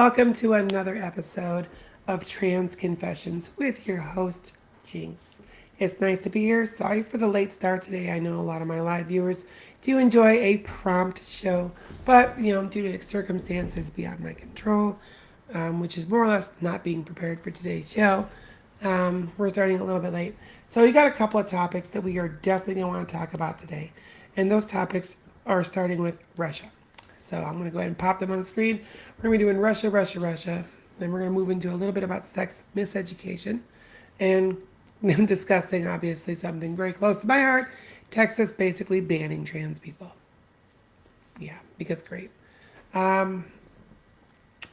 Welcome to another episode of Trans Confessions with your host, Jynx. It's nice to be here. Sorry for the late start today. I know a lot of my live viewers do enjoy a prompt show, but due to circumstances beyond my control, which is more or less not being prepared for today's show, we're starting a little bit late. So we got a couple of topics that we are definitely going to want to talk about today, and those topics are starting with Russia. So I'm going to go ahead and pop them on the screen. We're going to be doing Russia. Then we're going to move into a little bit about sex miseducation and discussing, obviously, something very close to my heart, Texas basically banning trans people. Yeah, because great.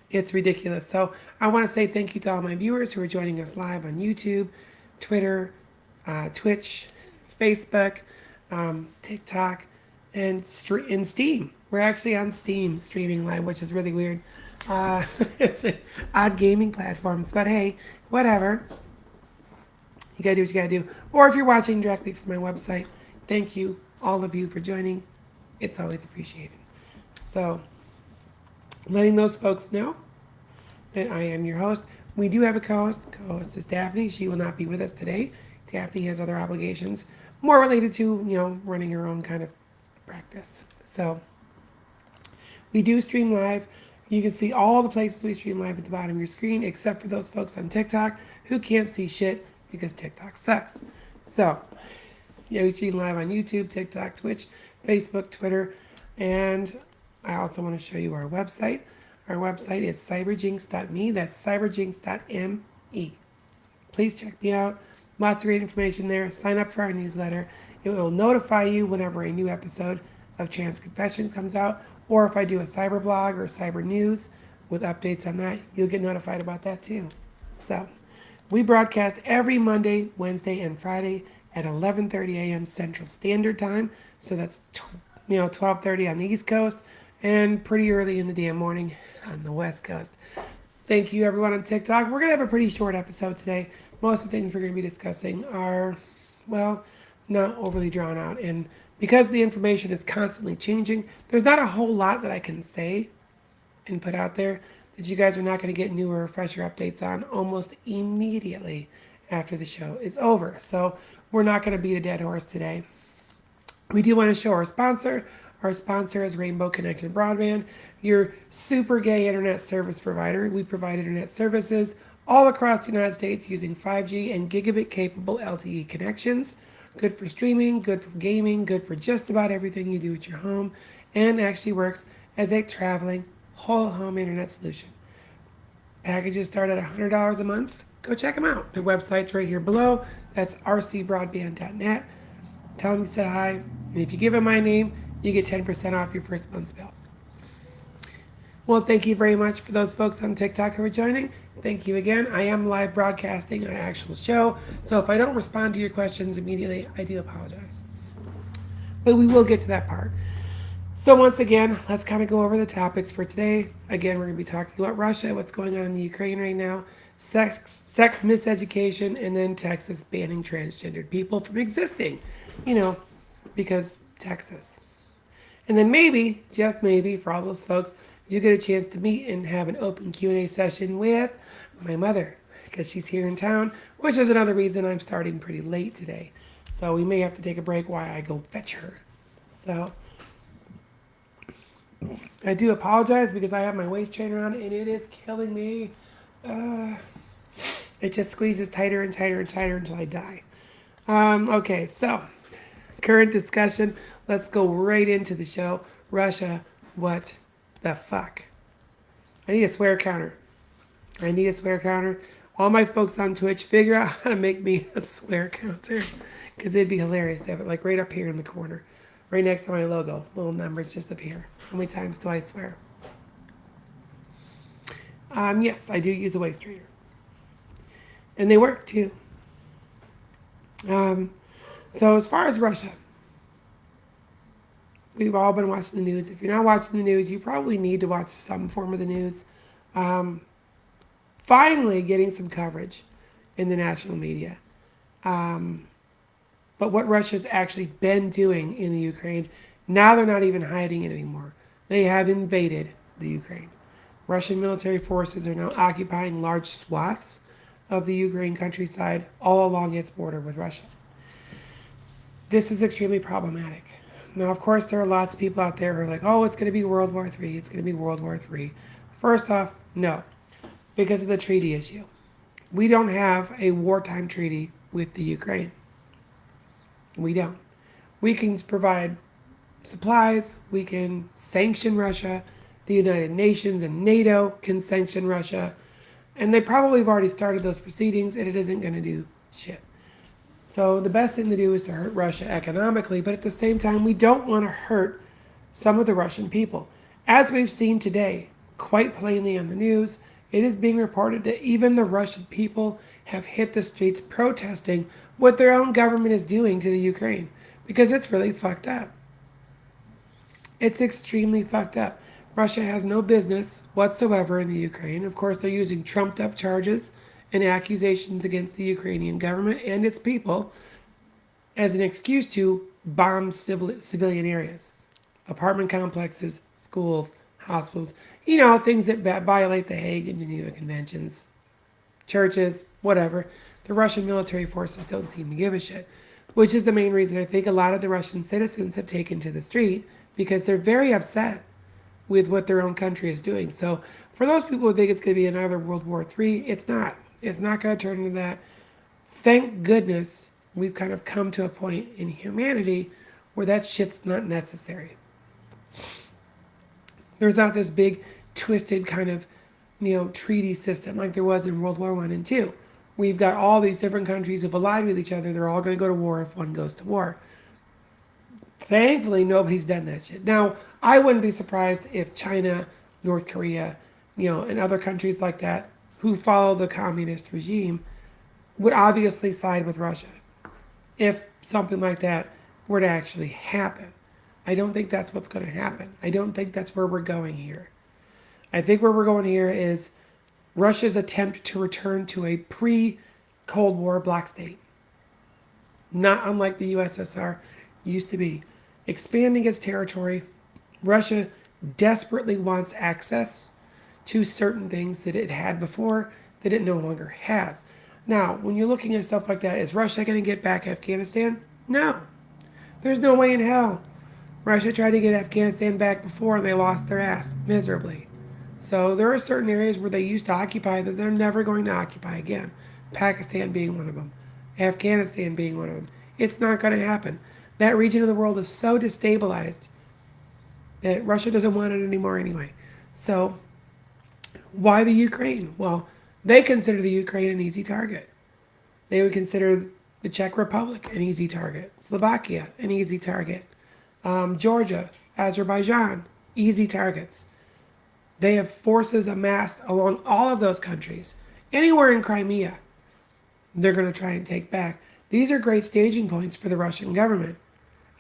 It's ridiculous. So I want to say thank you to all my viewers who are joining us live on YouTube, Twitter, Twitch, Facebook, TikTok, and Steam. We're actually on Steam streaming live, which is really weird. It's an odd gaming platforms, but hey, whatever. You gotta do what you gotta do. Or if you're watching directly from my website, thank you, all of you, for joining. It's always appreciated. So, letting those folks know that I am your host. We do have a co-host. Co-host is Daphne. She will not be with us today. Daphne has other obligations, more related to, running her own kind of practice. So, we do stream live. You can see all the places we stream live at the bottom of your screen, except for those folks on TikTok who can't see shit because TikTok sucks. So, we stream live on YouTube, TikTok, Twitch, Facebook, Twitter, and I also want to show you our website. Our website is cyberjynx.me. That's cyberjynx.me. Please check me out. Lots of great information there. Sign up for our newsletter. It will notify you whenever a new episode of Trans Confession comes out, or if I do a cyber blog or cyber news with updates on that, you'll get notified about that too. So, we broadcast every Monday, Wednesday, and Friday at 11:30 a.m. Central Standard Time. So that's 12:30 on the East Coast and pretty early in the damn morning on the West Coast. Thank you, everyone on TikTok. We're gonna have a pretty short episode today. Most of the things we're gonna be discussing are, well, not overly drawn out, and because the information is constantly changing, there's not a whole lot that I can say and put out there that you guys are not going to get newer or fresher updates on almost immediately after the show is over. So we're not going to beat a dead horse today. We do want to show our sponsor. Our sponsor is Rainbow Connection Broadband, your super gay internet service provider. We provide internet services all across the United States using 5G and gigabit capable LTE connections. Good for streaming, good for gaming, good for just about everything you do at your home, and actually works as a traveling whole home internet solution. Packages start at $100 a month. Go check them out. Their website's right here below. That's rcbroadband.net. Tell them you said hi, and if you give them my name, you get 10% off your first month's bill. Well, thank you very much for those folks on TikTok who are joining. Thank you again. I am live broadcasting an actual show, so if I don't respond to your questions immediately, I do apologize. But we will get to that part. So once again, let's kind of go over the topics for today. Again, we're going to be talking about Russia, what's going on in the Ukraine right now, sex miseducation, and then Texas banning transgendered people from existing, because Texas. And then maybe, just maybe, for all those folks, you get a chance to meet and have an open Q&A session with my mother, because she's here in town, which is another reason I'm starting pretty late today. So we may have to take a break while I go fetch her. So I do apologize because I have my waist trainer on and it is killing me. It just squeezes tighter and tighter and tighter until I die. Okay, so current discussion. Let's go right into the show. Russia, what the fuck? I need a swear counter. All my folks on Twitch, figure out how to make me a swear counter, because it'd be hilarious to have it like right up here in the corner, right next to my logo. Little numbers just up here. How many times do I swear? Yes, I do use a waist trainer. And they work too. So as far as Russia, we've all been watching the news. If you're not watching the news, you probably need to watch some form of the news. Finally getting some coverage in the national media. But what Russia's actually been doing in the Ukraine, now they're not even hiding it anymore. They have invaded the Ukraine. Russian military forces are now occupying large swaths of the Ukraine countryside all along its border with Russia. This is extremely problematic. Now, of course, there are lots of people out there who are like, oh, it's going to be World War III. It's going to be World War III. First off, no, because of the treaty issue. We don't have a wartime treaty with the Ukraine. We don't. We can provide supplies. We can sanction Russia. The United Nations and NATO can sanction Russia. And they probably have already started those proceedings, and it isn't going to do shit. So the best thing to do is to hurt Russia economically, but at the same time, we don't want to hurt some of the Russian people. As we've seen today, quite plainly on the news, it is being reported that even the Russian people have hit the streets protesting what their own government is doing to the Ukraine, because it's really fucked up. It's extremely fucked up. Russia has no business whatsoever in the Ukraine. Of course, they're using trumped up charges and accusations against the Ukrainian government and its people as an excuse to bomb civilian areas, apartment complexes, schools, hospitals, things that violate the Hague and Geneva Conventions, churches, whatever. The Russian military forces don't seem to give a shit, which is the main reason I think a lot of the Russian citizens have taken to the street, because they're very upset with what their own country is doing. So for those people who think it's going to be another World War III, it's not. It's not going to turn into that. Thank goodness we've kind of come to a point in humanity where that shit's not necessary. There's not this big twisted kind of, treaty system like there was in World War I and II. We've got all these different countries who've allied with each other. They're all going to go to war if one goes to war. Thankfully, nobody's done that shit. Now, I wouldn't be surprised if China, North Korea, and other countries like that who follow the communist regime would obviously side with Russia if something like that were to actually happen. I don't think that's what's going to happen. I don't think that's where we're going here. I think where we're going here is Russia's attempt to return to a pre-Cold War bloc state, not unlike the USSR used to be. Expanding its territory, Russia desperately wants access to certain things that it had before that it no longer has. Now, when you're looking at stuff like that, is Russia going to get back Afghanistan? No. There's no way in hell. Russia tried to get Afghanistan back before and they lost their ass miserably. So there are certain areas where they used to occupy that they're never going to occupy again. Pakistan being one of them. Afghanistan being one of them. It's not going to happen. That region of the world is so destabilized that Russia doesn't want it anymore anyway. So why the Ukraine? Well, they consider the Ukraine an easy target. They would consider the Czech Republic an easy target. Slovakia, an easy target. Georgia, Azerbaijan, easy targets. They have forces amassed along all of those countries. Anywhere in Crimea, they're going to try and take back. These are great staging points for the Russian government.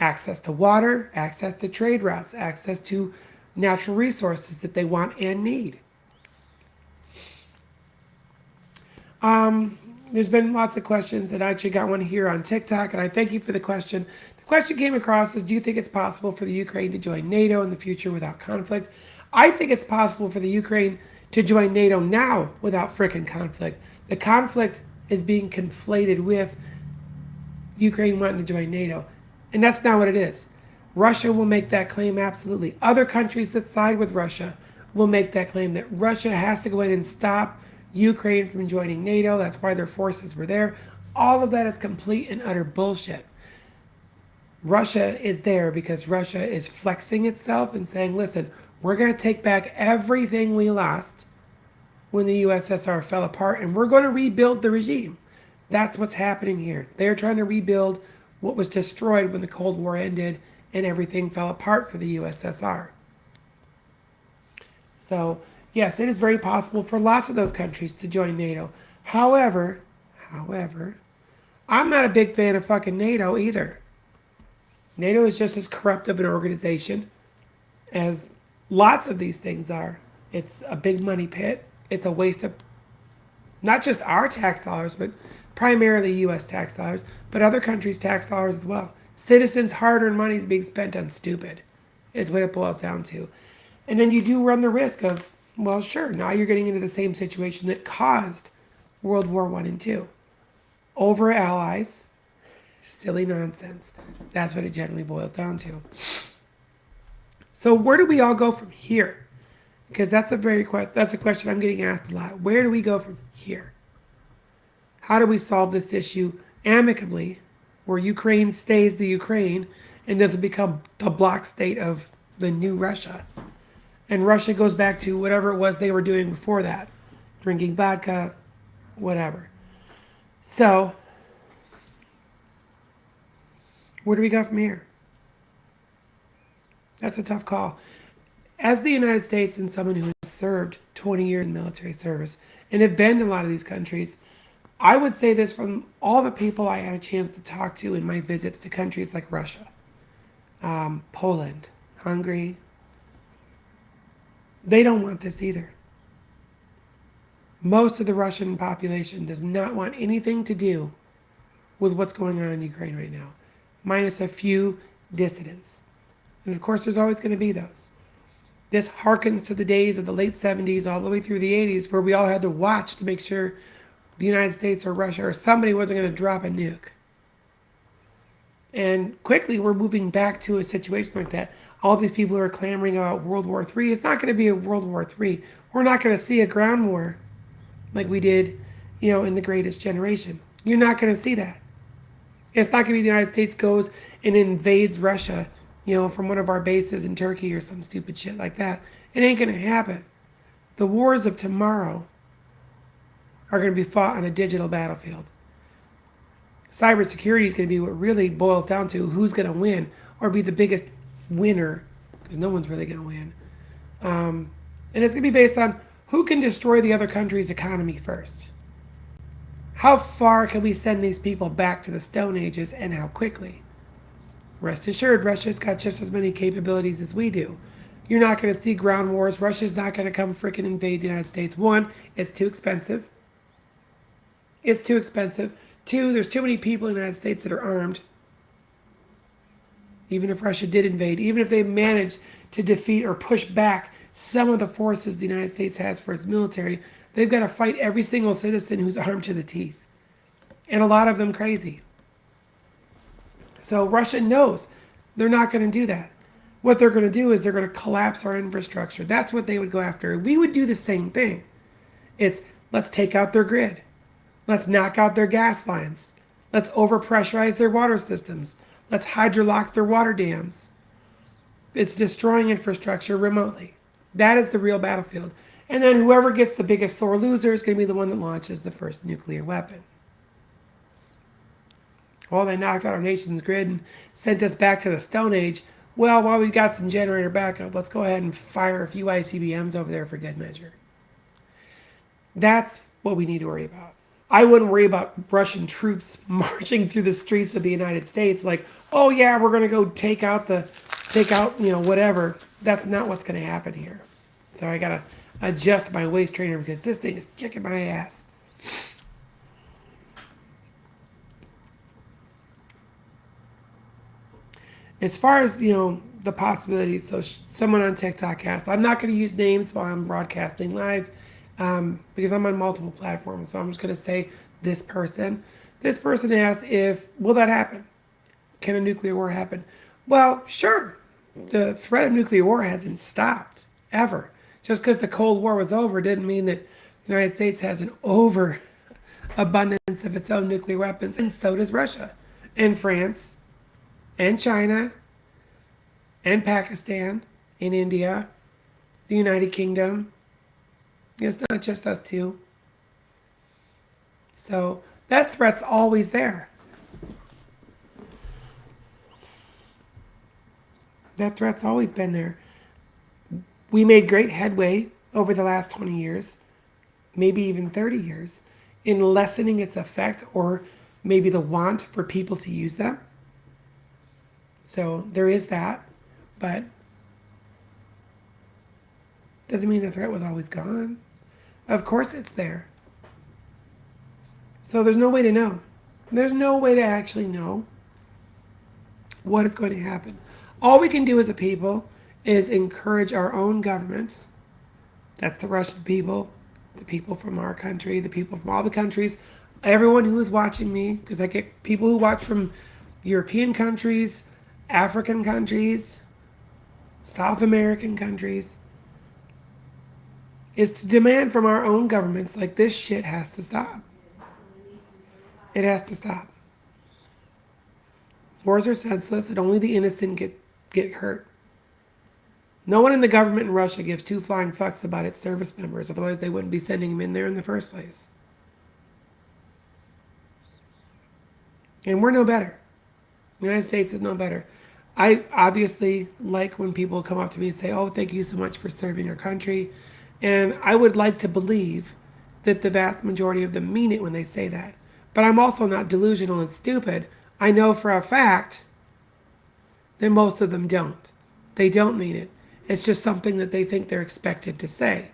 Access to water, access to trade routes, access to natural resources that they want and need. There's been lots of questions, and I actually got one here on TikTok, and I thank you for the question. The question came across as, do you think it's possible for the Ukraine to join NATO in the future without conflict? I think it's possible for the Ukraine to join NATO now without frickin' conflict. The conflict is being conflated with Ukraine wanting to join NATO, and that's not what it is. Russia will make that claim, absolutely. Other countries that side with Russia will make that claim that Russia has to go in and stop Ukraine from joining NATO. That's why their forces were there. All of that is complete and utter bullshit. Russia is there because Russia is flexing itself and saying, listen, we're going to take back everything we lost when the USSR fell apart, and we're going to rebuild the regime. That's what's happening here. They're trying to rebuild what was destroyed when the Cold War ended and everything fell apart for the USSR. So, yes, it is very possible for lots of those countries to join NATO. However, I'm not a big fan of fucking NATO either. NATO is just as corrupt of an organization as lots of these things are. It's a big money pit. It's a waste of not just our tax dollars, but primarily U.S. tax dollars, but other countries' tax dollars as well. Citizens' hard-earned money is being spent on stupid, is what it boils down to. And then you do run the risk of, Well, sure. Now you're getting into the same situation that caused World War I and II. Over allies, silly nonsense. That's what it generally boils down to. So where do we all go from here? Because that's a question I'm getting asked a lot. Where do we go from here? How do we solve this issue amicably, where Ukraine stays the Ukraine and doesn't become the bloc state of the new Russia? And Russia goes back to whatever it was they were doing before that, drinking vodka, whatever. So, where do we go from here? That's a tough call. As the United States and someone who has served 20 years in military service and have been to a lot of these countries, I would say this from all the people I had a chance to talk to in my visits to countries like Russia, Poland, Hungary. They don't want this either. Most of the Russian population does not want anything to do with what's going on in Ukraine right now, minus a few dissidents. And of course, there's always going to be those. This harkens to the days of the late 70s all the way through the 80s, where we all had to watch to make sure the United States or Russia or somebody wasn't going to drop a nuke. And quickly, we're moving back to a situation like that. All these people who are clamoring about World War III, it's not going to be a World War III. We're not going to see a ground war like we did, in the Greatest Generation. You're not going to see that. It's not going to be the United States goes and invades Russia, from one of our bases in Turkey or some stupid shit like that. It ain't going to happen. The wars of tomorrow are going to be fought on a digital battlefield. Cybersecurity is going to be what really boils down to who's going to win or be the biggest winner, because no one's really going to win. And it's going to be based on who can destroy the other country's economy first. How far can we send these people back to the Stone Ages and how quickly? Rest assured, Russia's got just as many capabilities as we do. You're not going to see ground wars. Russia's not going to come freaking invade the United States. One, it's too expensive. It's too expensive. Two, there's too many people in the United States that are armed. Even if Russia did invade, even if they managed to defeat or push back some of the forces the United States has for its military, they've got to fight every single citizen who's armed to the teeth. And a lot of them crazy. So Russia knows they're not going to do that. What they're going to do is they're going to collapse our infrastructure. That's what they would go after. We would do the same thing. It's let's take out their grid. Let's knock out their gas lines. Let's overpressurize their water systems. Let's hydrolock their water dams. It's destroying infrastructure remotely. That is the real battlefield. And then whoever gets the biggest sore loser is going to be the one that launches the first nuclear weapon. Well, they knocked out our nation's grid and sent us back to the Stone Age. Well, while we've got some generator backup, let's go ahead and fire a few ICBMs over there for good measure. That's what we need to worry about. I wouldn't worry about Russian troops marching through the streets of the United States like, oh yeah, we're going to go take out, whatever. That's not what's going to happen here. So I got to adjust my waist trainer because this thing is kicking my ass. As far as, the possibilities, so someone on TikTok asked, I'm not going to use names while I'm broadcasting live because I'm on multiple platforms. So I'm just going to say this person. This person asked will that happen? Can a nuclear war happen? Well, sure. The threat of nuclear war hasn't stopped, ever. Just because the Cold War was over didn't mean that the United States has an overabundance of its own nuclear weapons, and so does Russia, and France, and China, and Pakistan, and India, the United Kingdom. It's not just us two. So that threat's always there. That threat's always been there. We made great headway over the last 20 years, maybe even 30 years, in lessening its effect or maybe the want for people to use them. So there is that, but doesn't mean the threat was always gone. Of course it's there. So there's no way to know. There's no way to actually know what is going to happen. All we can do as a people is encourage our own governments That's the Russian people, the people from our country, the people from all the countries, everyone who is watching me, because I get people who watch from European countries, African countries, South American countries, is to demand from our own governments like this shit has to stop. It has to stop. Wars are senseless and only the innocent get hurt. No one in the government in Russia gives two flying fucks about its service members, otherwise they wouldn't be sending them in there in the first place. And we're no better. The United States is no better. I obviously like when people come up to me and say, oh, thank you so much for serving our country. And I would like to believe that the vast majority of them mean it when they say that. But I'm also not delusional and stupid. I know for a fact that most of them don't. They don't mean it. It's just something that they think they're expected to say.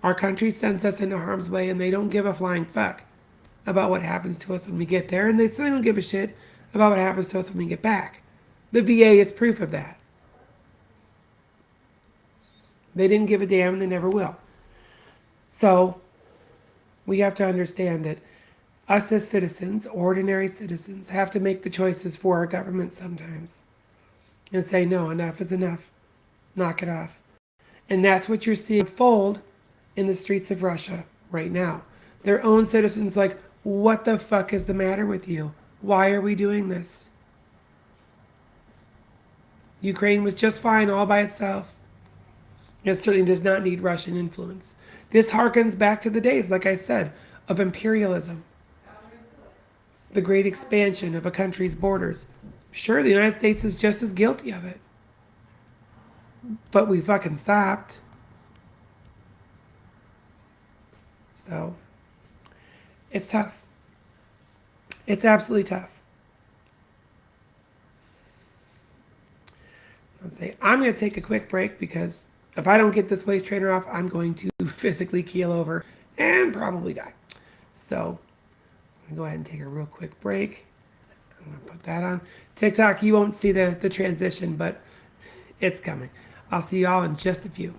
Our country sends us into harm's way and they don't give a flying fuck about what happens to us when we get there. And they still don't give a shit about what happens to us when we get back. The VA is proof of that. They didn't give a damn and they never will. So we have to understand that us as citizens, ordinary citizens, have to make the choices for our government sometimes and say, no, enough is enough. Knock it off. And that's what you're seeing unfold in the streets of Russia right now. Their own citizens like, what the fuck is the matter with you? Why are we doing this? Ukraine was just fine all by itself. It certainly does not need Russian influence. This harkens back to the days, like I said, of imperialism. The great expansion of a country's borders. Sure, the United States is just as guilty of it. But we fucking stopped. So, it's tough. It's absolutely tough. Let's say I'm going to take a quick break because if I don't get this waist trainer off, I'm going to physically keel over and probably die. So, I'm going to go ahead and take a real quick break. I'm going to put that on. TikTok, you won't see the transition, but it's coming. I'll see you all in just a few.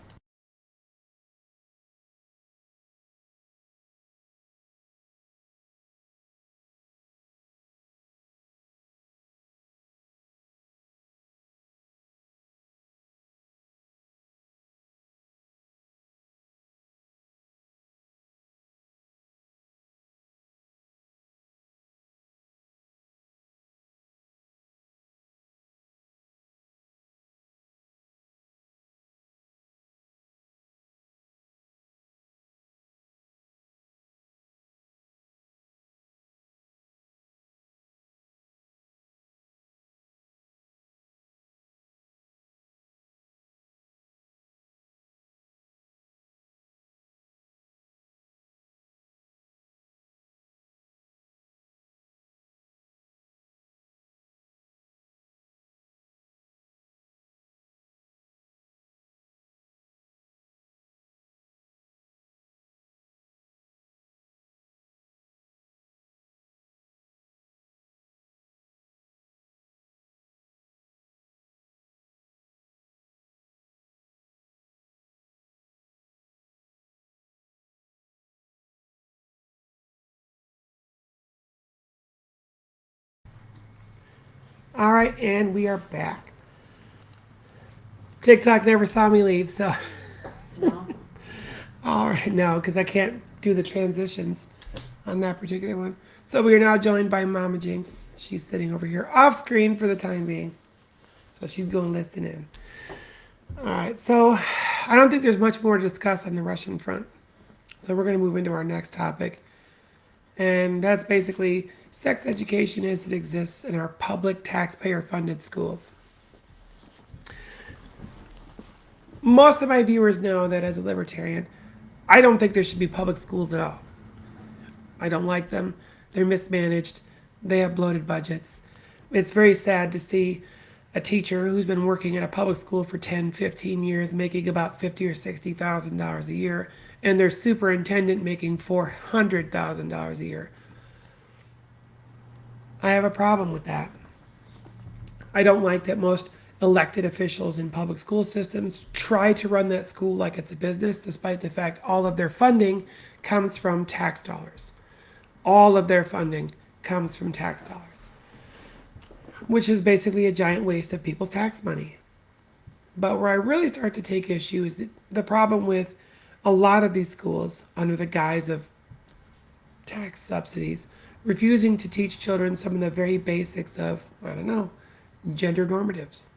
All right, and we are back. TikTok never saw me leave, so. No. All right, no, because I can't do the transitions on that particular one. So we are now joined by Mama Jynx. She's sitting over here off screen for the time being. So she's going to listen in. All right, so I don't think there's much more to discuss on the Russian front. So we're going to move into our next topic. And that's basically sex education as it exists in our public taxpayer-funded schools. Most of my viewers know that as a libertarian, I don't think there should be public schools at all. I don't like them. They're mismanaged. They have bloated budgets. It's very sad to see a teacher who's been working at a public school for 10, 15 years making about $50,000 or $60,000 a year, and their superintendent making $400,000 a year. I have a problem with that. I don't like that most elected officials in public school systems try to run that school like it's a business, despite the fact all of their funding comes from tax dollars. All of their funding comes from tax dollars, which is basically a giant waste of people's tax money. But where I really start to take issue is the problem with a lot of these schools, under the guise of tax subsidies, refusing to teach children some of the very basics of, I don't know, gender normatives.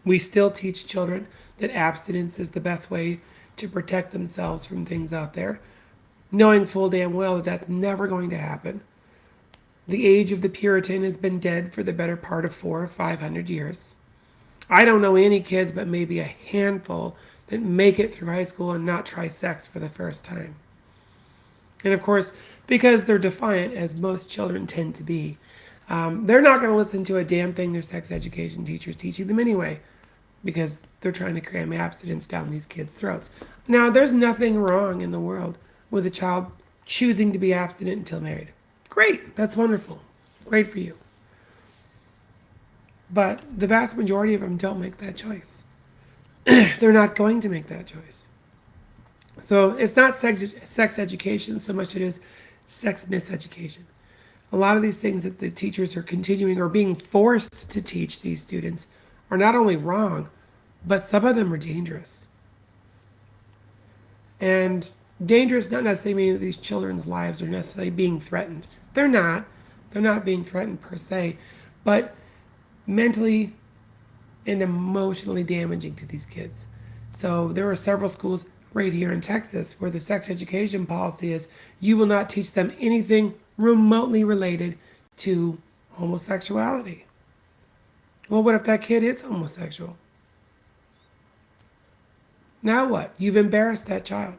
We still teach children that abstinence is the best way to protect themselves from things out there, knowing full damn well that that's never going to happen. The age of the Puritan has been dead for the better part of 400 or 500 years. I don't know any kids, but maybe a handful, that make it through high school and not try sex for the first time. And of course, because they're defiant, as most children tend to be, they're not going to listen to a damn thing their sex education teacher's teaching them anyway, because they're trying to cram abstinence down these kids' throats. Now, there's nothing wrong in the world with a child choosing to be abstinent until married. Great, that's wonderful. Great for you. But the vast majority of them don't make that choice. They're not going to make that choice. So it's not sex education so much it is sex miseducation. A lot of these things that the teachers are continuing or being forced to teach these students are not only wrong, but some of them are dangerous. And dangerous not necessarily meaning that these children's lives are necessarily being threatened. They're not. They're not being threatened per se, but mentally and emotionally damaging to these kids. So there are several schools right here in Texas where the sex education policy is you will not teach them anything remotely related to homosexuality. Well, what if that kid is homosexual? Now what? You've embarrassed that child.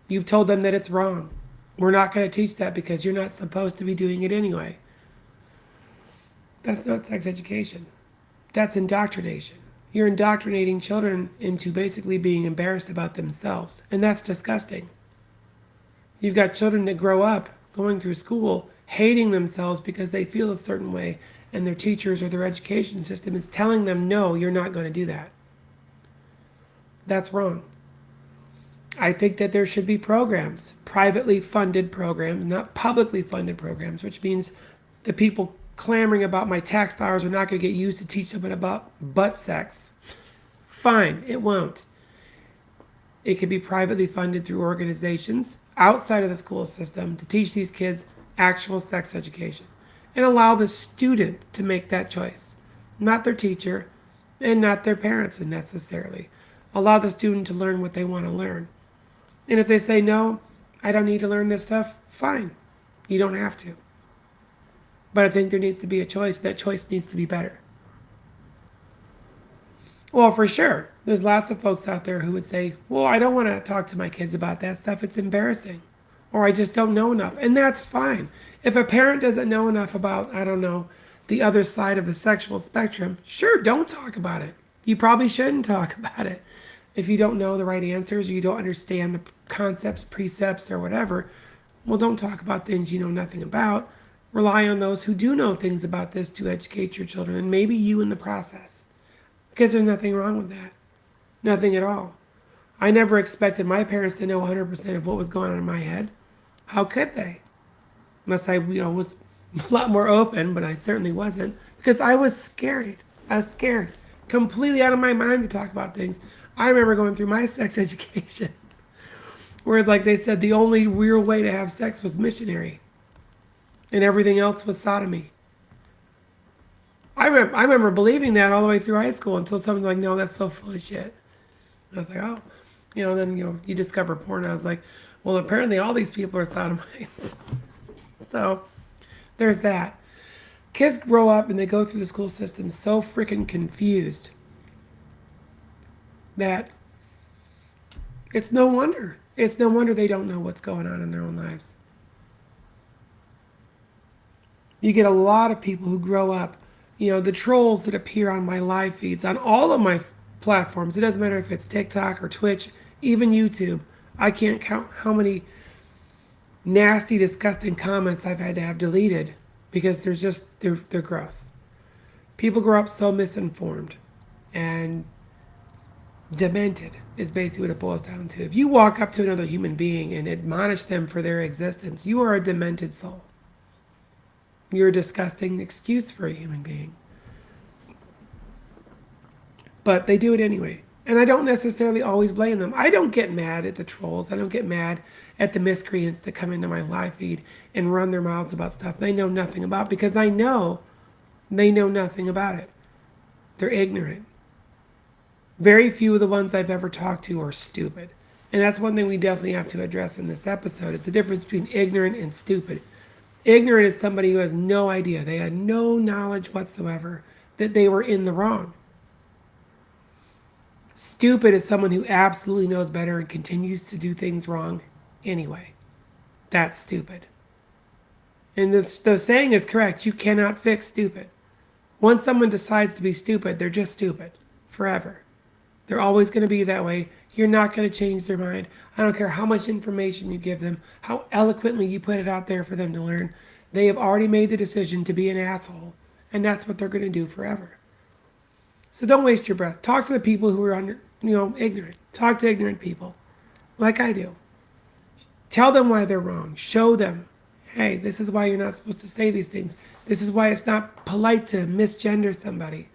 You've told them that it's wrong. We're not going to teach that because you're not supposed to be doing it anyway. That's not sex education. That's indoctrination. You're indoctrinating children into basically being embarrassed about themselves, and that's disgusting. You've got children that grow up going through school hating themselves because they feel a certain way, and their teachers or their education system is telling them, no, you're not going to do that. That's wrong. I think that there should be programs, privately funded programs, not publicly funded programs, which means the people clamoring about my tax dollars are not going to get used to teach someone about butt sex. Fine, it won't. It could be privately funded through organizations outside of the school system to teach these kids actual sex education and allow the student to make that choice, not their teacher and not their parents necessarily. Allow the student to learn what they want to learn. And if they say, no, I don't need to learn this stuff, fine. You don't have to. But I think there needs to be a choice. That choice needs to be better. Well, for sure. There's lots of folks out there who would say, well, I don't want to talk to my kids about that stuff. It's embarrassing. Or I just don't know enough. And that's fine. If a parent doesn't know enough about, I don't know, the other side of the sexual spectrum, sure, don't talk about it. You probably shouldn't talk about it. If you don't know the right answers or you don't understand the concepts, precepts, or whatever, well, don't talk about things you know nothing about. Rely on those who do know things about this to educate your children, and maybe you in the process. Because there's nothing wrong with that. Nothing at all. I never expected my parents to know 100% of what was going on in my head. How could they? Unless I was a lot more open, but I certainly wasn't. Because I was scared. I was scared. Completely out of my mind to talk about things. I remember going through my sex education where, like they said, the only real way to have sex was missionary. And everything else was sodomy. I remember believing that all the way through high school until someone's like, no, that's so full of shit. And I was like, oh. Then you discover porn. I was like, well, apparently all these people are sodomites. So there's that. Kids grow up and they go through the school system so freaking confused that it's no wonder. It's no wonder they don't know what's going on in their own lives. You get a lot of people who grow up, the trolls that appear on my live feeds, on all of my platforms. It doesn't matter if it's TikTok or Twitch, even YouTube. I can't count how many nasty, disgusting comments I've had to have deleted because they're gross. People grow up so misinformed and demented is basically what it boils down to. If you walk up to another human being and admonish them for their existence, you are a demented soul. You're a disgusting excuse for a human being. But they do it anyway. And I don't necessarily always blame them. I don't get mad at the trolls. I don't get mad at the miscreants that come into my live feed and run their mouths about stuff they know nothing about, because I know they know nothing about it. They're ignorant. Very few of the ones I've ever talked to are stupid. And that's one thing we definitely have to address in this episode, is the difference between ignorant and stupid. Ignorant is somebody who has no idea. They had no knowledge whatsoever that they were in the wrong. Stupid is someone who absolutely knows better and continues to do things wrong anyway. That's stupid. And the saying is correct. You cannot fix stupid. Once someone decides to be stupid, they're just stupid forever. They're always going to be that way. You're not going to change their mind. I don't care how much information you give them, how eloquently you put it out there for them to learn. They have already made the decision to be an asshole, and that's what they're going to do forever. So don't waste your breath. Talk to the people who are ignorant. Talk to ignorant people, like I do. Tell them why they're wrong. Show them, hey, this is why you're not supposed to say these things. This is why it's not polite to misgender somebody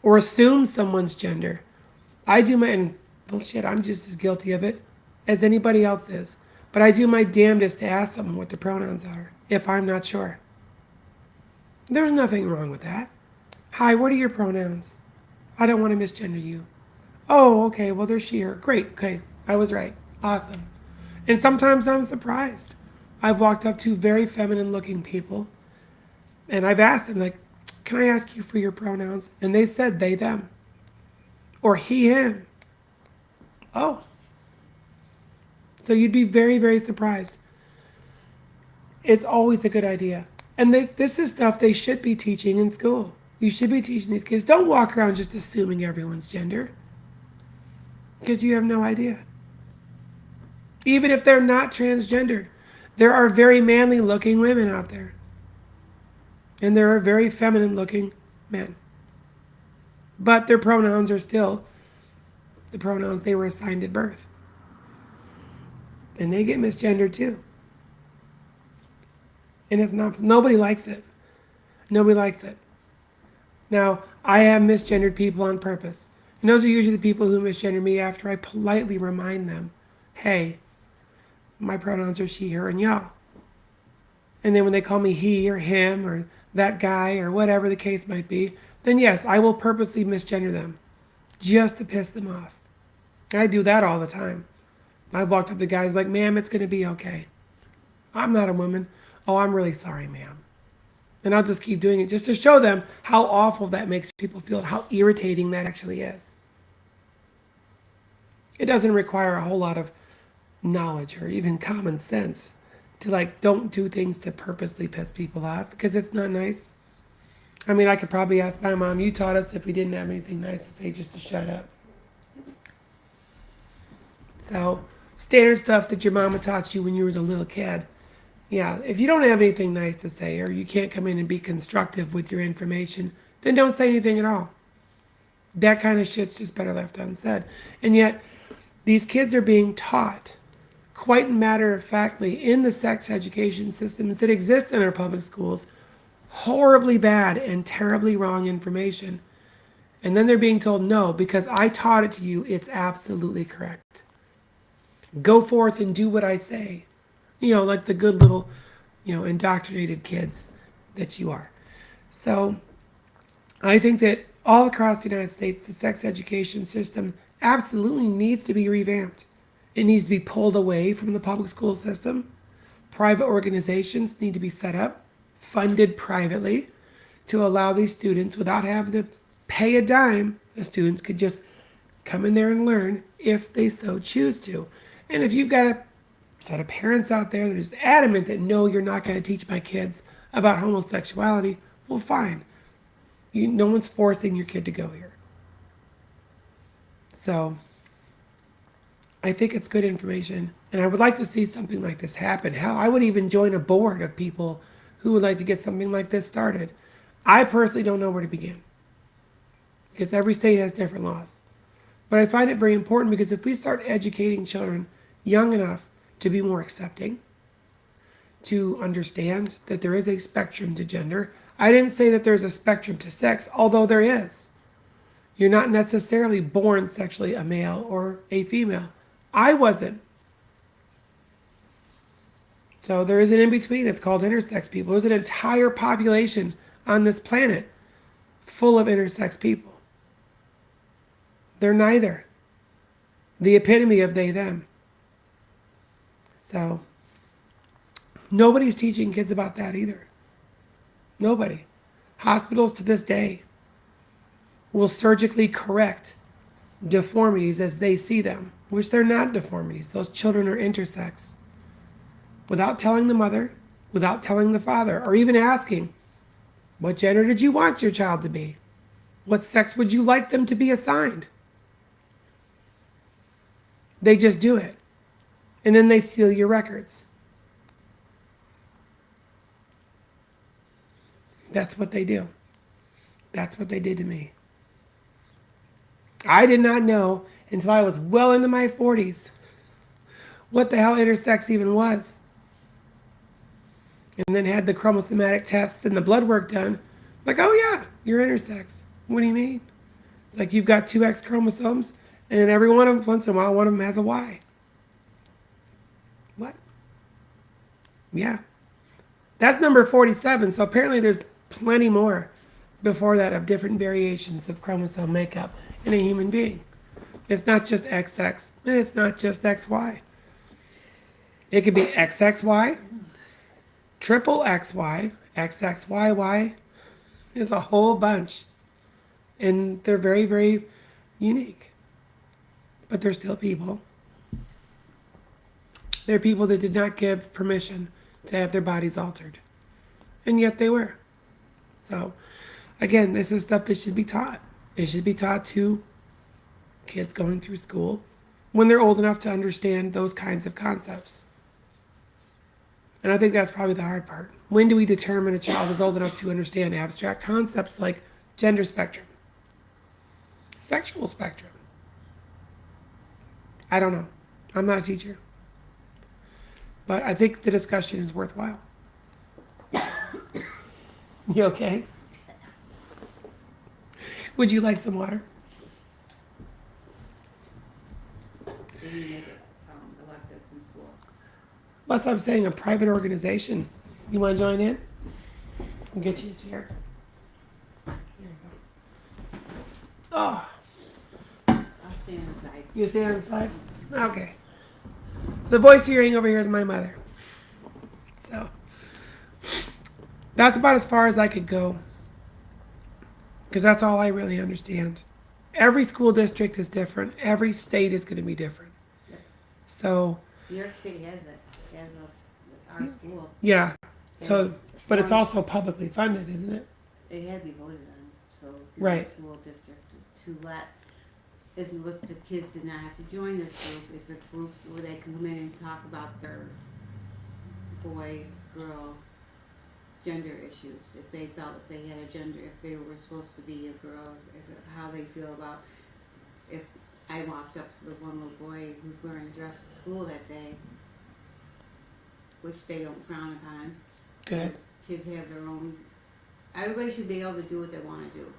or assume someone's gender. I do my, bullshit, I'm just as guilty of it as anybody else is. But I do my damnedest to ask someone what the pronouns are if I'm not sure. There's nothing wrong with that. Hi, what are your pronouns? I don't want to misgender you. Oh, okay, well, there's she, her. Great, okay, I was right. Awesome. And sometimes I'm surprised. I've walked up to very feminine looking people and I've asked them, like, can I ask you for your pronouns? And they said they, them. Or he, him. Oh. So you'd be very, very surprised. It's always a good idea. And this is stuff they should be teaching in school. You should be teaching these kids. Don't walk around just assuming everyone's gender, because you have no idea. Even if they're not transgendered, there are very manly looking women out there. And there are very feminine looking men. But their pronouns are still the pronouns they were assigned at birth. And they get misgendered too. And it's not, nobody likes it. Nobody likes it. Now, I have misgendered people on purpose. And those are usually the people who misgender me after I politely remind them, hey, my pronouns are she, her, and y'all. And then when they call me he or him or that guy or whatever the case might be, then yes, I will purposely misgender them just to piss them off. I do that all the time. I've walked up to guys like, ma'am, it's going to be okay. I'm not a woman. Oh, I'm really sorry, ma'am. And I'll just keep doing it just to show them how awful that makes people feel, how irritating that actually is. It doesn't require a whole lot of knowledge or even common sense to don't do things to purposely piss people off, because it's not nice. I mean, I could probably ask my mom, you taught us if we didn't have anything nice to say just to shut up. So, standard stuff that your mama taught you when you was a little kid. Yeah, if you don't have anything nice to say or you can't come in and be constructive with your information, then don't say anything at all. That kind of shit's just better left unsaid. And yet, these kids are being taught, quite matter-of-factly, in the sex education systems that exist in our public schools, horribly bad and terribly wrong information. And then they're being told, no, because I taught it to you, it's absolutely correct. Go forth and do what I say. Like the good little, indoctrinated kids that you are. So I think that all across the United States, the sex education system absolutely needs to be revamped. It needs to be pulled away from the public school system. Private organizations need to be set up, funded privately, to allow these students, without having to pay a dime, the students could just come in there and learn if they so choose to. And if you've got a set of parents out there that is adamant that no, you're not going to teach my kids about homosexuality, well, fine. No one's forcing your kid to go here. So I think it's good information, and I would like to see something like this happen. Hell, I would even join a board of people who would like to get something like this started. I personally don't know where to begin because every state has different laws. But I find it very important because if we start educating children young enough to be more accepting, to understand that there is a spectrum to gender. I didn't say that there's a spectrum to sex, although there is. You're not necessarily born sexually a male or a female. I wasn't. So there is an in-between. It's called intersex people. There's an entire population on this planet full of intersex people. They're neither. The epitome of they, them. So nobody's teaching kids about that either. Nobody. Hospitals to this day will surgically correct deformities as they see them, which they're not deformities. Those children are intersex. Without telling the mother, without telling the father, or even asking, what gender did you want your child to be? What sex would you like them to be assigned? They just do it. And then they steal your records. That's what they do. That's what they did to me. I did not know until I was well into my 40s what the hell intersex even was. And then had the chromosomatic tests and the blood work done. Like, oh yeah, you're intersex. What do you mean? It's like you've got two X chromosomes, and then every one of them, once in a while, one of them has a Y. What? Yeah. That's number 47, so apparently there's plenty more before that of different variations of chromosome makeup in a human being. It's not just XX, and it's not just XY. It could be XXY, triple XY, XXYY. There's a whole bunch. And they're very, very unique. But they're still people. They're people that did not give permission to have their bodies altered. And yet they were. So, again, this is stuff that should be taught. It should be taught to kids going through school when they're old enough to understand those kinds of concepts. And I think that's probably the hard part. When do we determine a child is old enough to understand abstract concepts like gender spectrum, sexual spectrum? I don't know. I'm not a teacher. But I think the discussion is worthwhile. You okay? Would you like some water? Did you make it elective from school? That's what I'm saying, a private organization. You want to join in? I'll get you a chair. Here you go. Oh, I'll stand inside. you stay on the side? Okay. So the voice you're hearing over here is my mother. So that's about as far as I could go. Because that's all I really understand. Every school district is different. Every state is going to be different. Yep. So New York City has it. Has our school. yeah. So, It's but it's one- also publicly funded, isn't it? It had to be voted on. So through Right. the school district is to let. Isn't what the kids did not have to join this group. It's a group where they can come in and talk about their boy, girl, gender issues. If they felt if they had a gender, if they were supposed to be a girl, how they feel about. If I walked up to the one little boy who's wearing a dress to school that day, which they don't frown upon. Good. Kids have their own. Everybody should be able to do what they want to do.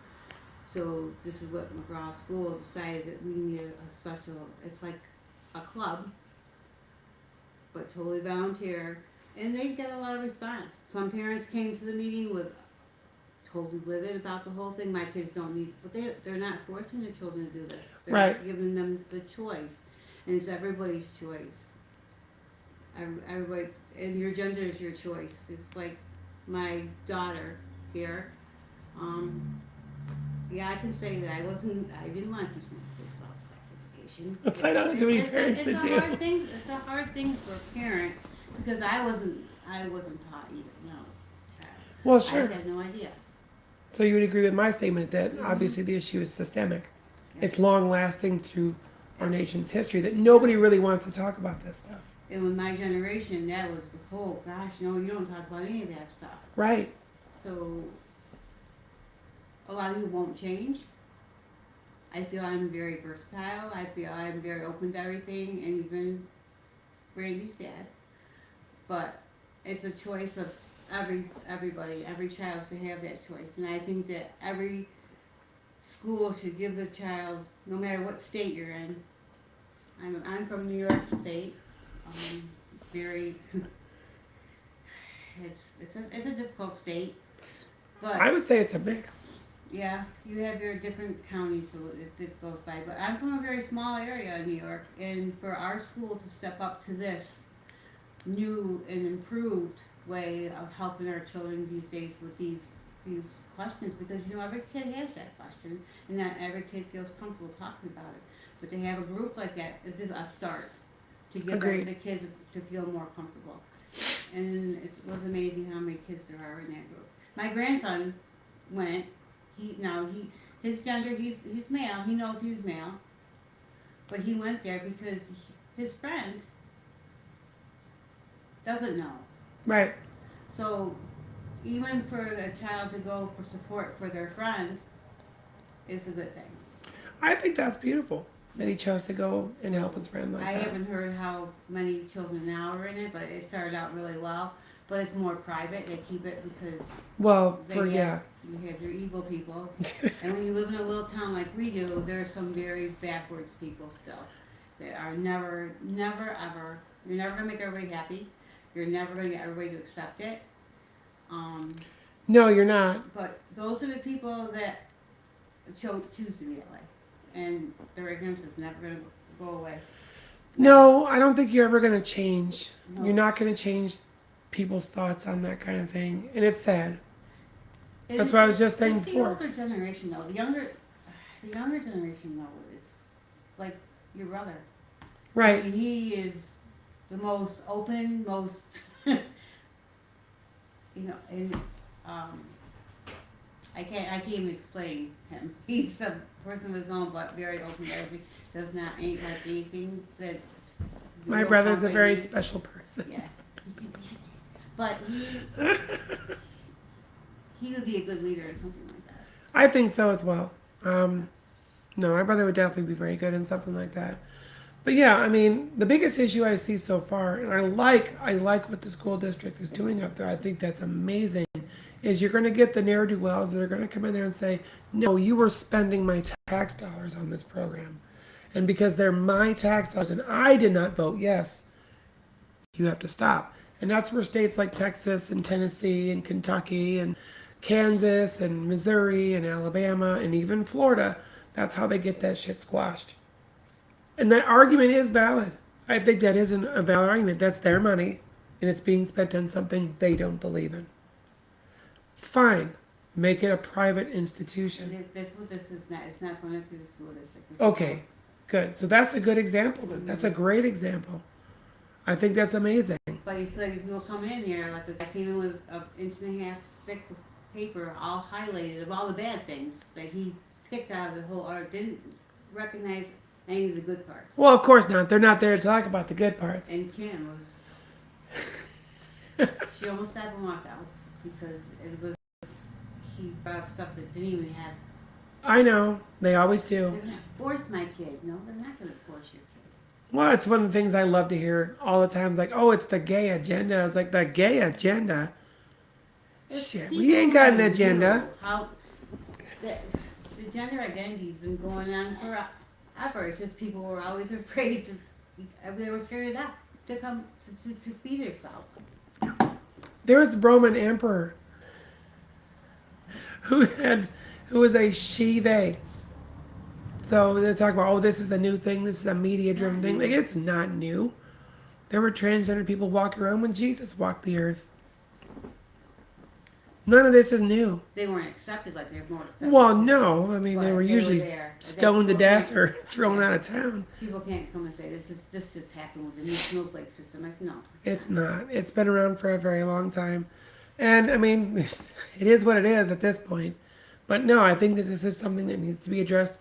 So this is what McGraw School decided that we need a special. It's like a club, but totally volunteer, and they get a lot of response. Some parents came to the meeting with totally livid about the whole thing. My kids don't need, but they're not forcing their children to do this. They're Right. giving them the choice, and it's everybody's choice. Everybody, and your gender is your choice. It's like my daughter here. Yeah, I can say that I didn't want to teach my kids about sex education. I know there's many parents that It's do. a hard thing. It's a hard thing for a parent because I wasn't taught either when I was a child. Well, sure. I had no idea. So you would agree with my statement that obviously the issue is systemic. Yeah. It's long lasting through our nation's history that nobody really wants to talk about this stuff. And with my generation, that was the whole, gosh, no, you don't talk about any of that stuff. Right. So lot of people won't change. I feel I'm very versatile. I feel I'm very open to everything, and even Brandy's dad. But it's a choice of everybody, every child should have that choice, and I think that every school should give the child, no matter what state you're in. I'm from New York State. Very, it's a difficult state, but I would say it's a mix. yeah, you have your different counties, so it goes by. But I'm from a very small area in New York, and for our school to step up to this new and improved way of helping our children these days with these questions, because every kid has that question, and not every kid feels comfortable talking about it. But to have a group like that is just a start to give Agreed. the kids to feel more comfortable. And it was amazing how many kids there are in that group. My grandson went. His gender, he's male. He knows he's male, but he went there because his friend doesn't know. Right. So even for a child to go for support for their friend is a good thing. I think that's beautiful that he chose to go and help his friend like I that. haven't heard how many children now are in it, but it started out really well. But it's more private. They keep it because Well, they for have, yeah. you have your evil people. And when you live in a little town like we do, there's some very backwards people still that are never, ever. You're never gonna make everybody happy. You're never gonna get everybody to accept it. No, you're not. But those are the people that choose to be that way, and their ignorance is never gonna go away. No, I don't think you're ever going to change. No. You're not going to change people's thoughts on that kind of thing. And it's sad. That's what I was just saying it's before. the older generation though. The younger generation though is like your brother. Right. I mean, he is the most open, most and I can't even explain him. He's a person of his own, but very open to everything. Does not ain't like anything that's. My real brother's a very company. special person. Yeah. But he would be a good leader or something like that. I think so as well. No, my brother would definitely be very good in something like that. But yeah, I mean, the biggest issue I see so far, and I like what the school district is doing up there. I think that's amazing. Is you're going to get the ne'er-do-wells that are going to come in there and say, no, you were spending my tax dollars on this program. And because they're my tax dollars and I did not vote yes, you have to stop. And that's where states like Texas and Tennessee and Kentucky and Kansas and Missouri and Alabama and even Florida, that's how they get that shit squashed. And that argument is valid. I think that isn't a valid argument. That's their money and it's being spent on something they don't believe in. Fine. Make it a private institution. That's what this is not. It's not funded through the school district. It's Okay, good. So that's a good example then. That's a great example. I think that's amazing. But you said people come in here, like a guy came in with an inch and a half thick paper, all highlighted of all the bad things that he picked out of the whole art. Didn't recognize any of the good parts. Well, of course not. They're not there to talk about the good parts. And Kim was. She almost died and walked out because it was. He brought up stuff that didn't even have. I know. They always do. They're gonna force my kid. No, they're not gonna force your kid. Well, it's one of the things I love to hear all the time. Like, oh, it's the gay agenda. I was like, the gay agenda? Shit, we ain't got an agenda. The gender identity's been going on forever. It's just people were always afraid to. They were scared of that to come to be themselves. There was the Roman emperor who was a she/they. So they talk about, oh, this is the new thing. This is a media-driven thing. Like, it's not new. There were transgender people walking around when Jesus walked the earth. None of this is new. They weren't accepted like they're more accepted. Well, no. I mean, But they were usually there. stoned to People death can't- or thrown yeah. out of town. People can't come and say this just happened with the new snowflake system. Like, no. It's not. It's been around for a very long time. And, I mean, it is what it is at this point. But, no, I think that this is something that needs to be addressed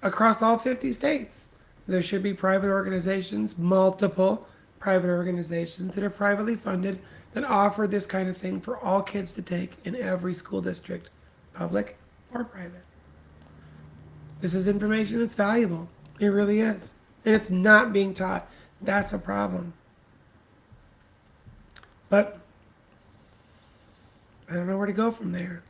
across all 50 states. There should be private organizations, multiple private organizations that are privately funded that offer this kind of thing for all kids to take in every school district, public or private. This is information that's valuable. It really is. And it's not being taught. That's a problem. But I don't know where to go from there.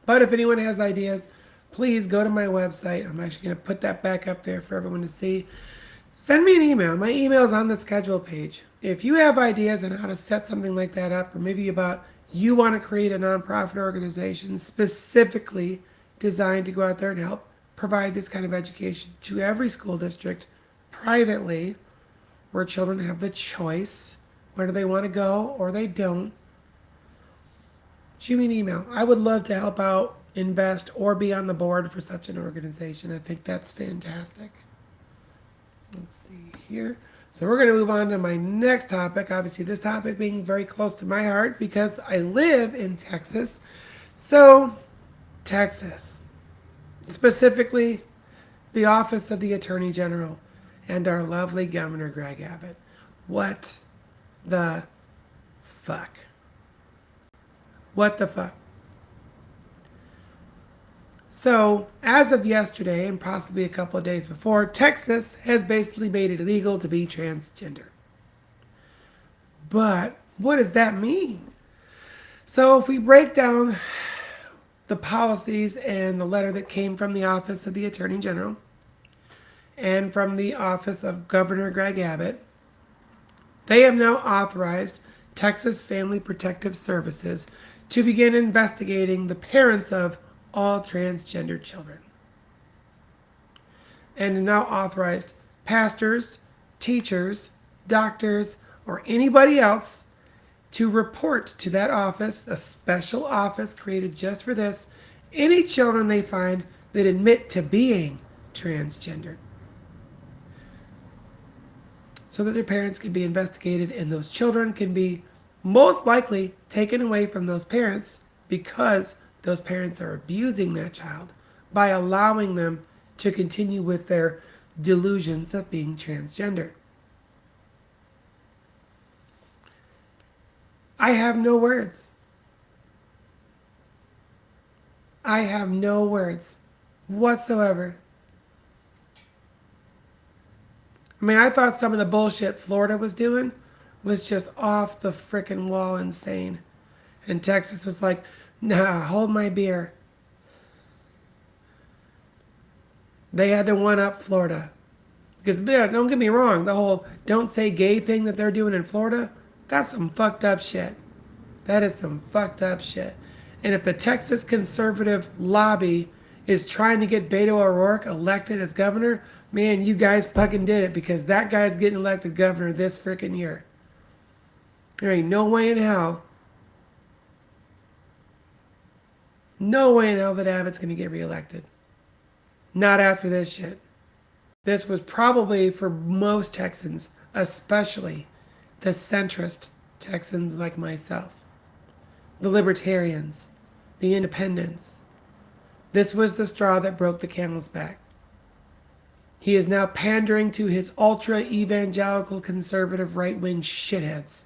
But if anyone has ideas, please go to my website. I'm actually going to put that back up there for everyone to see. Send me an email. My email is on the schedule page. If you have ideas on how to set something like that up, or maybe about you want to create a nonprofit organization specifically designed to go out there and help provide this kind of education to every school district privately, where children have the choice whether they want to go or they don't, shoot me an email. I would love to help out, invest, or be on the board for such an organization. I think that's fantastic. Let's see here. So we're going to move on to my next topic. Obviously, this topic being very close to my heart because I live in Texas. So, Texas, specifically the office of the Attorney General and our lovely Governor Greg Abbott. What the fuck? What the fuck? So, as of yesterday, and possibly a couple of days before, Texas has basically made it illegal to be transgender. But what does that mean? So, if we break down the policies and the letter that came from the Office of the Attorney General and from the Office of Governor Greg Abbott, they have now authorized Texas Family Protective Services to begin investigating the parents of all transgender children. And now authorized pastors, teachers, doctors, or anybody else to report to that office, a special office created just for this, any children they find that admit to being transgendered, so that their parents can be investigated and those children can be most likely taken away from those parents because those parents are abusing that child by allowing them to continue with their delusions of being transgender. I have no words. I have no words whatsoever. I mean, I thought some of the bullshit Florida was doing was just off the frickin' wall insane. And Texas was like, nah, hold my beer. They had to one-up Florida. Because, yeah, don't get me wrong, the whole don't say gay thing that they're doing in Florida, that's some fucked up shit. That is some fucked up shit. And if the Texas conservative lobby is trying to get Beto O'Rourke elected as governor, man, you guys fucking did it, because that guy's getting elected governor this frickin' year. There ain't no way in hell. No way in hell that Abbott's going to get reelected. Not after this shit. This was probably, for most Texans, especially the centrist Texans like myself, the libertarians, the independents. This was the straw that broke the camel's back. He is now pandering to his ultra-evangelical conservative right-wing shitheads.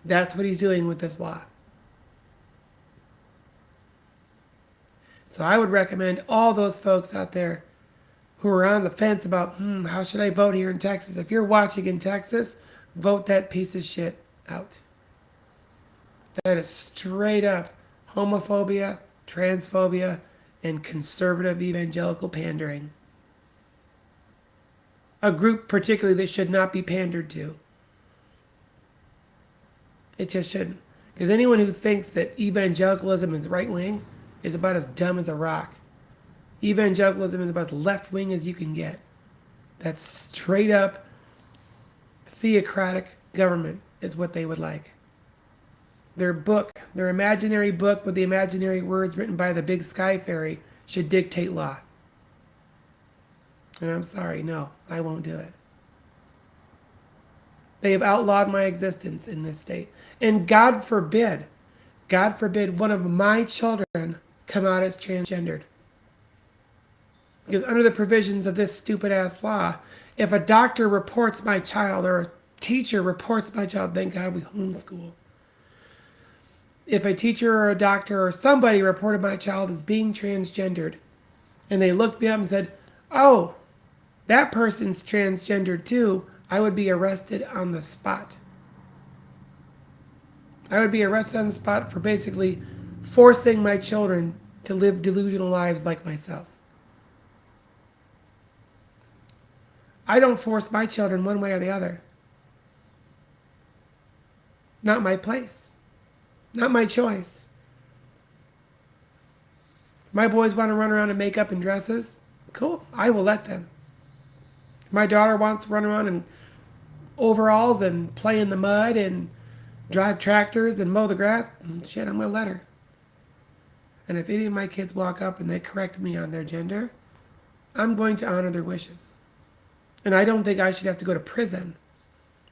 That's what he's doing with this law. So I would recommend all those folks out there who are on the fence about, how should I vote here in Texas? If you're watching in Texas, vote that piece of shit out. That is straight up homophobia, transphobia, and conservative evangelical pandering. A group particularly that should not be pandered to. It just shouldn't. Because anyone who thinks that evangelicalism is right-wing is about as dumb as a rock. Evangelicalism is about as left-wing as you can get. That's straight up theocratic government is what they would like. Their book, their imaginary book with the imaginary words written by the big sky fairy should dictate law. And I'm sorry, no, I won't do it. They have outlawed my existence in this state. And God forbid one of my children come out as transgendered. Because under the provisions of this stupid ass law, if a doctor reports my child or a teacher reports my child, thank God we homeschool. if a teacher or a doctor or somebody reported my child as being transgendered and they looked me up and said, oh, that person's transgendered too, I would be arrested on the spot. I would be arrested on the spot for basically forcing my children to live delusional lives like myself. I don't force my children one way or the other. Not my place. Not my choice. My boys want to run around in makeup and dresses. Cool. I will let them. My daughter wants to run around in overalls and play in the mud and drive tractors and mow the grass. Shit, I'm going to let her. And if any of my kids walk up and they correct me on their gender, I'm going to honor their wishes. And I don't think I should have to go to prison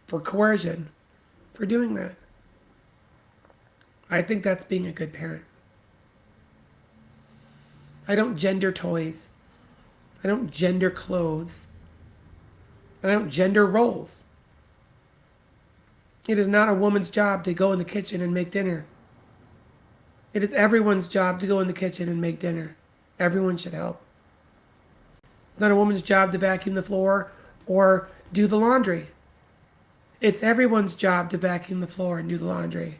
for coercion for doing that. I think that's being a good parent. I don't gender toys. I don't gender clothes. I don't gender roles. It is not a woman's job to go in the kitchen and make dinner. It is everyone's job to go in the kitchen and make dinner. Everyone should help. It's not a woman's job to vacuum the floor or do the laundry. It's everyone's job to vacuum the floor and do the laundry.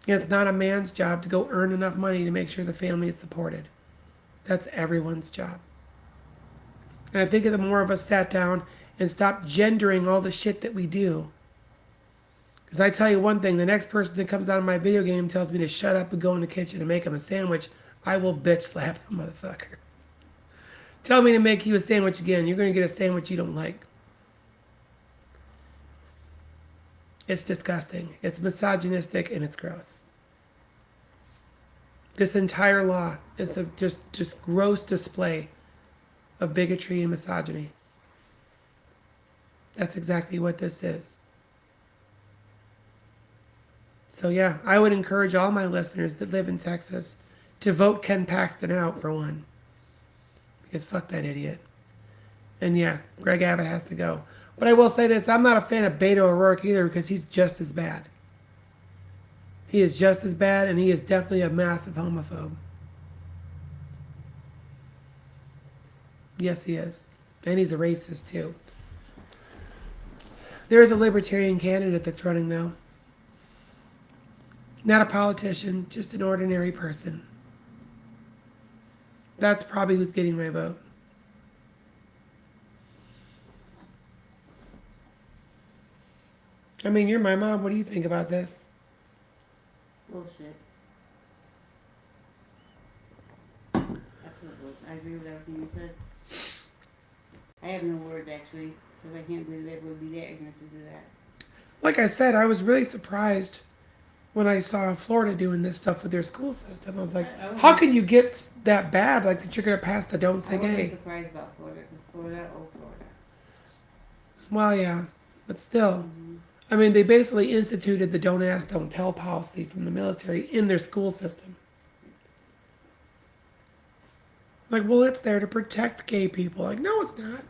And it's not a man's job to go earn enough money to make sure the family is supported. That's everyone's job. And I think if the more of us sat down and stopped gendering all the shit that we do, because I tell you one thing, the next person that comes out of my video game tells me to shut up and go in the kitchen and make him a sandwich, I will bitch slap that motherfucker. Tell me to make you a sandwich again. You're going to get a sandwich you don't like. It's disgusting. It's misogynistic and it's gross. This entire law is a just gross display of bigotry and misogyny. That's exactly what this is. So yeah, I would encourage all my listeners that live in Texas to vote Ken Paxton out for one. Because fuck that idiot. And yeah, Greg Abbott has to go. But I will say this, I'm not a fan of Beto O'Rourke either because he's just as bad. He is just as bad and he is definitely a massive homophobe. Yes, he is. And he's a racist too. There's a libertarian candidate that's running though. Not a politician, just an ordinary person. That's probably who's getting my vote. I mean, you're my mom. What do you think about this? Bullshit. Absolutely. I agree with everything you said. I have no words, actually, because I can't believe that would be that ignorant to do that. Like I said, I was really surprised when I saw Florida doing this stuff with their school system. I was like, how can you get that bad, like that you're going to pass the Don't Say I wasn't Gay? surprised about Florida, because Florida. Well, yeah, but still. I mean, they basically instituted the Don't Ask, Don't Tell policy from the military in their school system. Like, well, it's there to protect gay people. Like, no, it's not.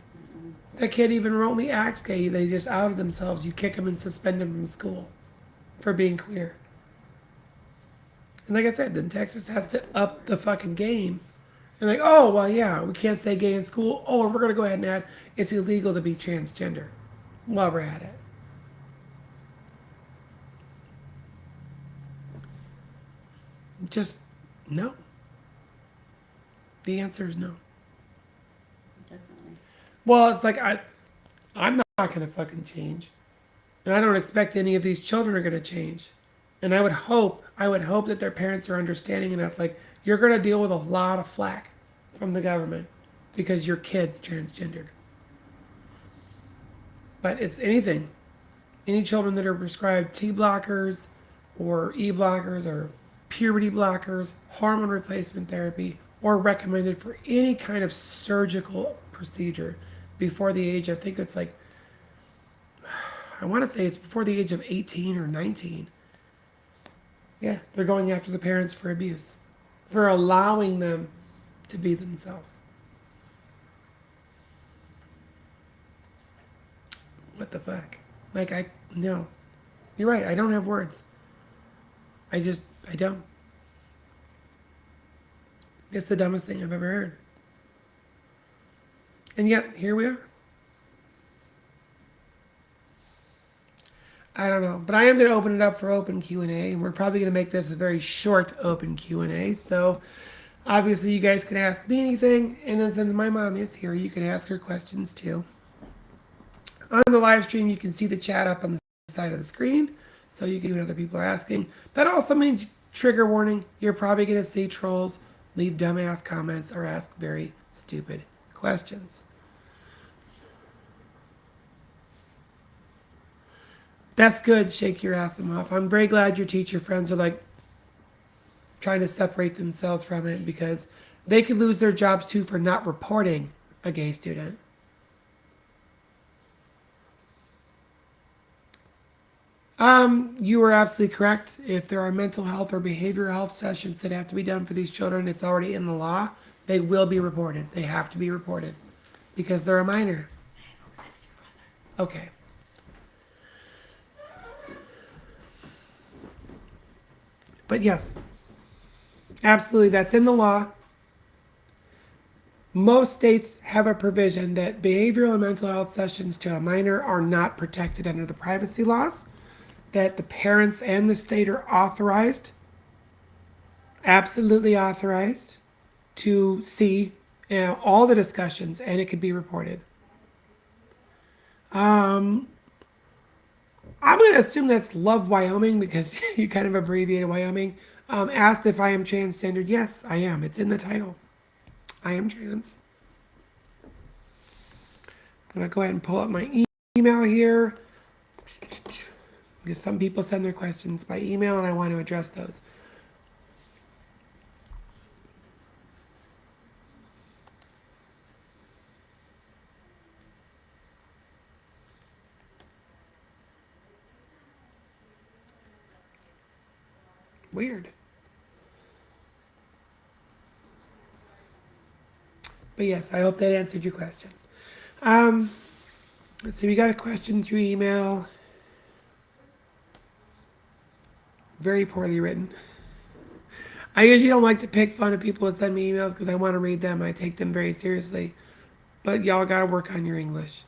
That kid even remotely acts gay. They just outed themselves. You kick them and suspend them from school for being queer. And like I said, then Texas has to up the fucking game. And like, oh, well, yeah, we can't say gay in school. Oh, and we're going to go ahead and add it's illegal to be transgender while we're at it. Just no. The answer is no. Definitely. Well, it's like I'm not going to fucking change. And I don't expect any of these children are going to change. And I would hope that their parents are understanding enough. Like, you're going to deal with a lot of flack from the government because your kid's transgendered. But it's anything. Any children that are prescribed T blockers or E blockers or puberty blockers, hormone replacement therapy, or recommended for any kind of surgical procedure before the age, I think it's like, I want to say it's before the age of 18 or 19. Yeah, they're going after the parents for abuse, for allowing them to be themselves. What the fuck? Like, no. You're right, I don't have words. I just I don't. It's the dumbest thing I've ever heard. And yet, here we are. I don't know, but I am going to open it up for open Q&A, and we're probably going to make this a very short open Q&A. So, obviously, you guys can ask me anything, and then since my mom is here, you can ask her questions too. On the live stream, you can see the chat up on the side of the screen, so you can see what other people are asking. That also means, trigger warning, you're probably going to see trolls leave dumbass comments or ask very stupid questions. That's good, shake your ass off. I'm very glad your teacher friends are like trying to separate themselves from it, because they could lose their jobs too for not reporting a gay student. You are absolutely correct. If there are mental health or behavioral health sessions that have to be done for these children, it's already in the law. They will be reported. They have to be reported because they're a minor. Okay. But yes, absolutely, that's in the law. Most states have a provision that behavioral and mental health sessions to a minor are not protected under the privacy laws, that the parents and the state are authorized, absolutely authorized, to see all the discussions, and it could be reported. I'm going to assume that's Love Wyoming because you kind of abbreviated Wyoming. Asked if I am transgendered. Yes, I am. It's in the title. I am trans. I'm going to go ahead and pull up my email here, because some people send their questions by email and I want to address those. Weird. But yes, I hope that answered your question. Let's see, we got a question through email. Very poorly written. I usually don't like to pick fun of people that send me emails because I want to read them. I take them very seriously. But y'all gotta work on your English.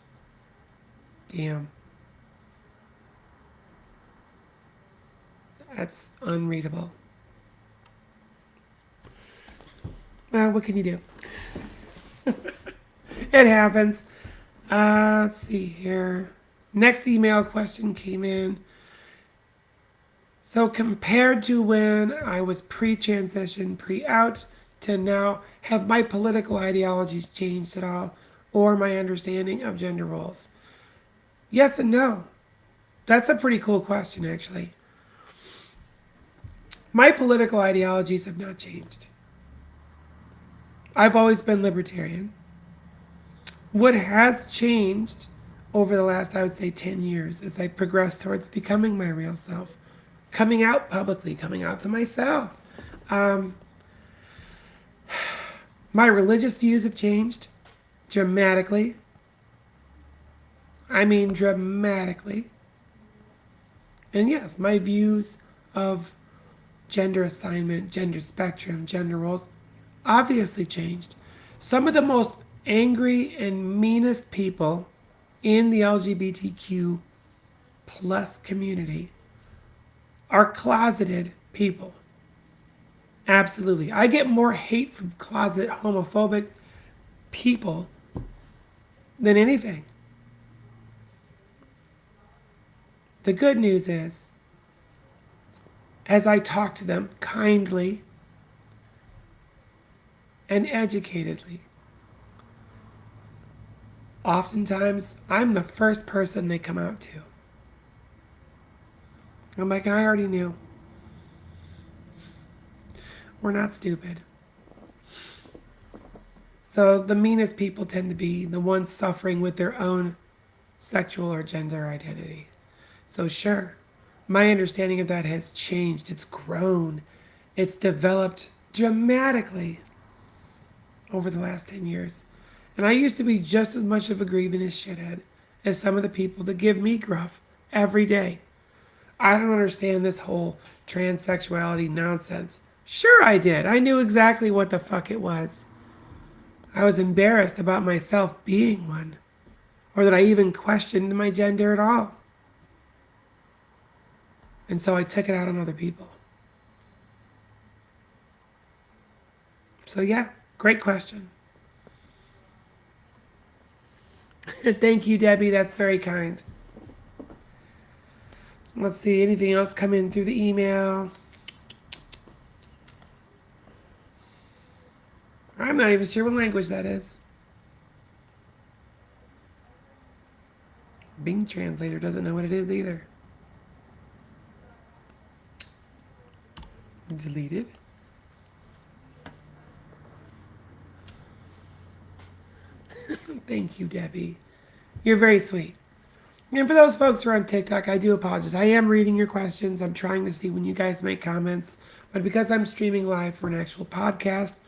Damn. That's unreadable. Well, what can you do? It happens. Let's see here. Next email question came in. So compared to when I was pre-transition, pre-out, to now, have my political ideologies changed at all, or my understanding of gender roles? Yes and no. That's a pretty cool question, actually. My political ideologies have not changed. I've always been libertarian. What has changed over the last, I would say, 10 years as I progressed towards becoming my real self, coming out publicly, coming out to myself. My religious views have changed dramatically. I mean, dramatically. And yes, my views of gender assignment, gender spectrum, gender roles obviously changed. Some of the most angry and meanest people in the LGBTQ plus community are closeted people. Absolutely. I get more hate from closet homophobic people than anything. The good news is, as I talk to them kindly and educatedly, oftentimes I'm the first person they come out to. I'm like, I already knew. We're not stupid. So the meanest people tend to be the ones suffering with their own sexual or gender identity. So sure, my understanding of that has changed. It's grown. It's developed dramatically over the last 10 years. And I used to be just as much of a grievous shithead as some of the people that give me gruff every day. I don't understand this whole transsexuality nonsense. Sure, I did. I knew exactly what the fuck it was. I was embarrassed about myself being one, or that I even questioned my gender at all. And so I took it out on other people. So, yeah, great question. Thank you, Debbie. That's very kind. Let's see, anything else come in through the email? I'm not even sure what language that is. Bing Translator doesn't know what it is either. Deleted. Thank you, Debbie. You're very sweet. And for those folks who are on TikTok, I do apologize. I am reading your questions. I'm trying to see when you guys make comments. But because I'm streaming live for an actual podcast,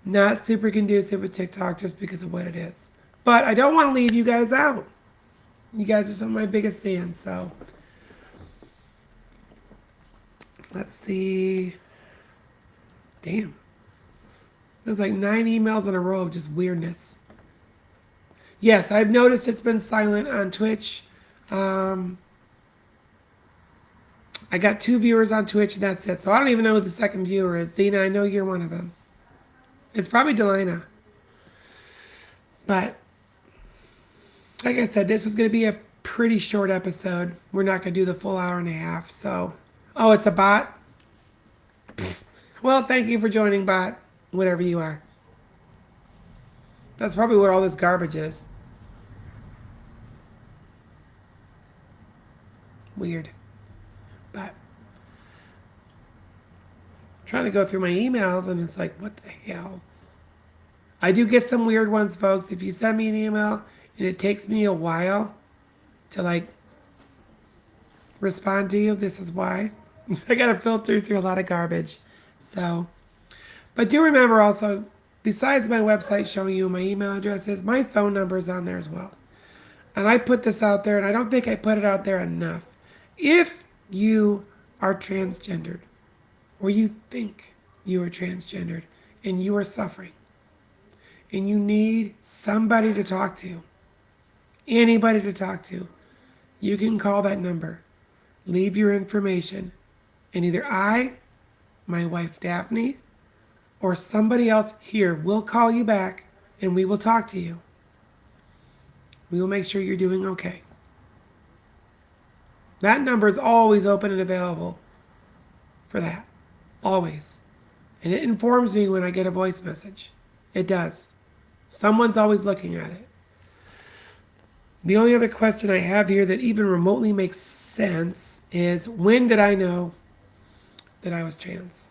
not super conducive with TikTok just because of what it is. But I don't want to leave you guys out. You guys are some of my biggest fans, so. Let's see. Damn. There's like 9 emails in a row of just weirdness. Yes, I've noticed it's been silent on Twitch. I got 2 viewers on Twitch and that's it. So I don't even know who the second viewer is. Dina, I know you're one of them. It's probably Delina. But like I said, this was going to be a pretty short episode. We're not going to do the full hour and a half. So, oh, it's a bot? Well, thank you for joining, bot. Whatever you are. That's probably what all this garbage is. Weird. But I'm trying to go through my emails and it's like, what the hell? I do get some weird ones, folks. If you send me an email and it takes me a while to like respond to you, this is why. I gotta filter through a lot of garbage. So, but do remember also, besides my website showing you my email addresses, my phone number is on there as well. And I put this out there, and I don't think I put it out there enough. If you are transgendered, or you think you are transgendered, and you are suffering, and you need somebody to talk to, anybody to talk to, you can call that number, leave your information, and either I, my wife Daphne, or somebody else here will call you back and we will talk to you. We will make sure you're doing okay. That number is always open and available for that. Always. And it informs me when I get a voice message. It does. Someone's always looking at it. The only other question I have here that even remotely makes sense is, when did I know that I was trans?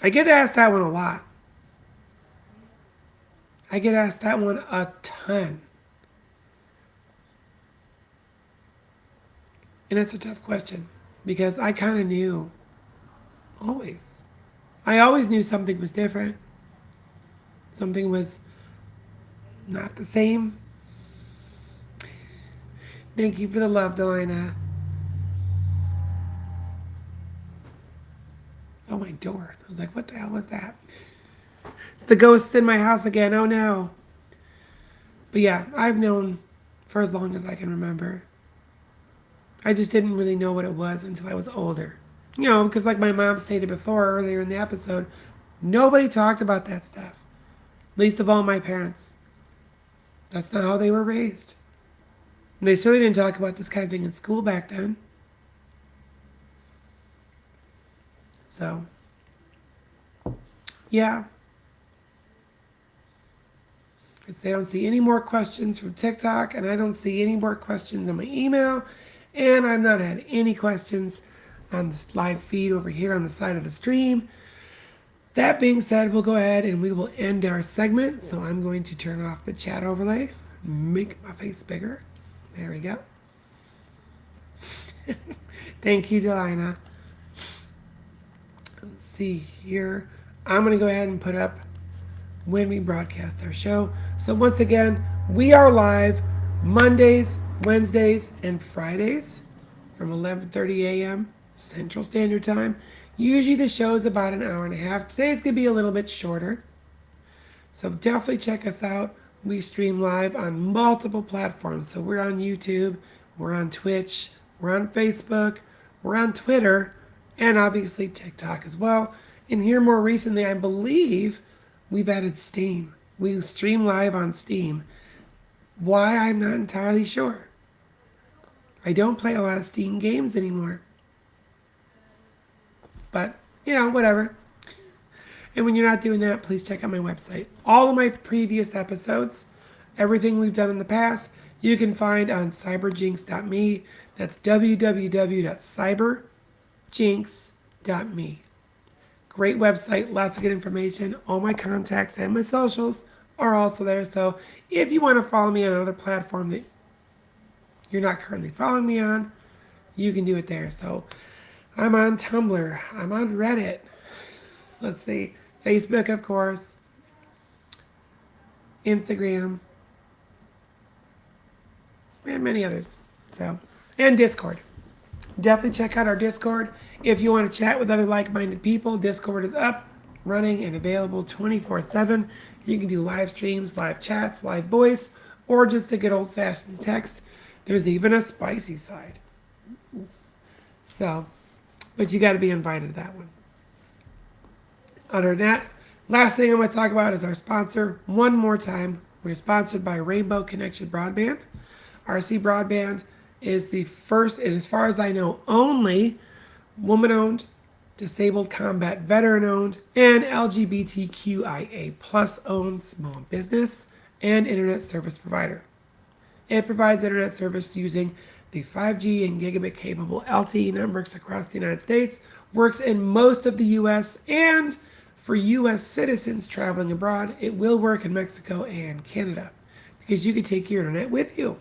I get asked that one a lot. I get asked that one a ton. And it's a tough question because I kind of knew always. I always knew something was different. Something was not the same. Thank you for the love, Delina. Oh, my door. I was like, what the hell was that? It's the ghost in my house again. Oh, no. But yeah, I've known for as long as I can remember. I just didn't really know what it was until I was older. You know, because like my mom stated before earlier in the episode, nobody talked about that stuff. Least of all my parents. That's not how they were raised. And they certainly didn't talk about this kind of thing in school back then. So, yeah. If they don't see any more questions from TikTok, and I don't see any more questions in my email, and I've not had any questions on this live feed over here on the side of the stream. That being said, we'll go ahead and we will end our segment. So I'm going to turn off the chat overlay, make my face bigger. There we go. Thank you, Delina. Let's see here. I'm going to go ahead and put up when we broadcast our show. So once again, we are live Mondays, Wednesdays, and Fridays from 11:30 a.m. Central Standard Time. Usually the show is about an hour and a half. Today's going to be a little bit shorter. So definitely check us out. We stream live on multiple platforms. So we're on YouTube, we're on Twitch, we're on Facebook, we're on Twitter, and obviously TikTok as well. And here more recently, I believe we've added Steam. We stream live on Steam. Why, I'm not entirely sure. I don't play a lot of Steam games anymore. But, whatever. And when you're not doing that, please check out my website. All of my previous episodes, everything we've done in the past, you can find on cyberjynx.me. That's www.cyberjynx.me. Great website, lots of good information. All my contacts and my socials are also there. So if you want to follow me on another platform that you're not currently following me on, you can do it there. So I'm on Tumblr. I'm on Reddit. Let's see. Facebook, of course. Instagram. And many others. And Discord. Definitely check out our Discord. If you want to chat with other like-minded people, Discord is up, running, and available 24/7. You can do live streams, live chats, live voice, or just a good old-fashioned text. There's even a spicy side. But you got to be invited to that one. Other than that, last thing I'm going to talk about is our sponsor. One more time, we're sponsored by Rainbow Connection Broadband. RC Broadband is the first, and as far as I know, only woman-owned, disabled combat veteran-owned, and LGBTQIA plus owned small business and internet service provider. It provides internet service using the 5G and gigabit capable LTE networks across the United States, works in most of the US, and for US citizens traveling abroad, it will work in Mexico and Canada because you can take your internet with you.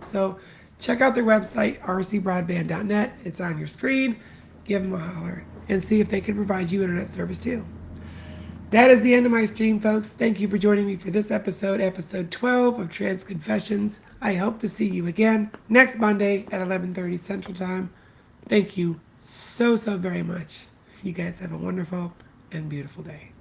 So check out their website, rcbroadband.net. It's on your screen. Give them a holler and see if they can provide you internet service too. That is the end of my stream, folks. Thank you for joining me for this episode 12 of Trans Confessions. I hope to see you again next Monday at 11:30 Central Time. Thank you so very much. You guys have a wonderful and beautiful day.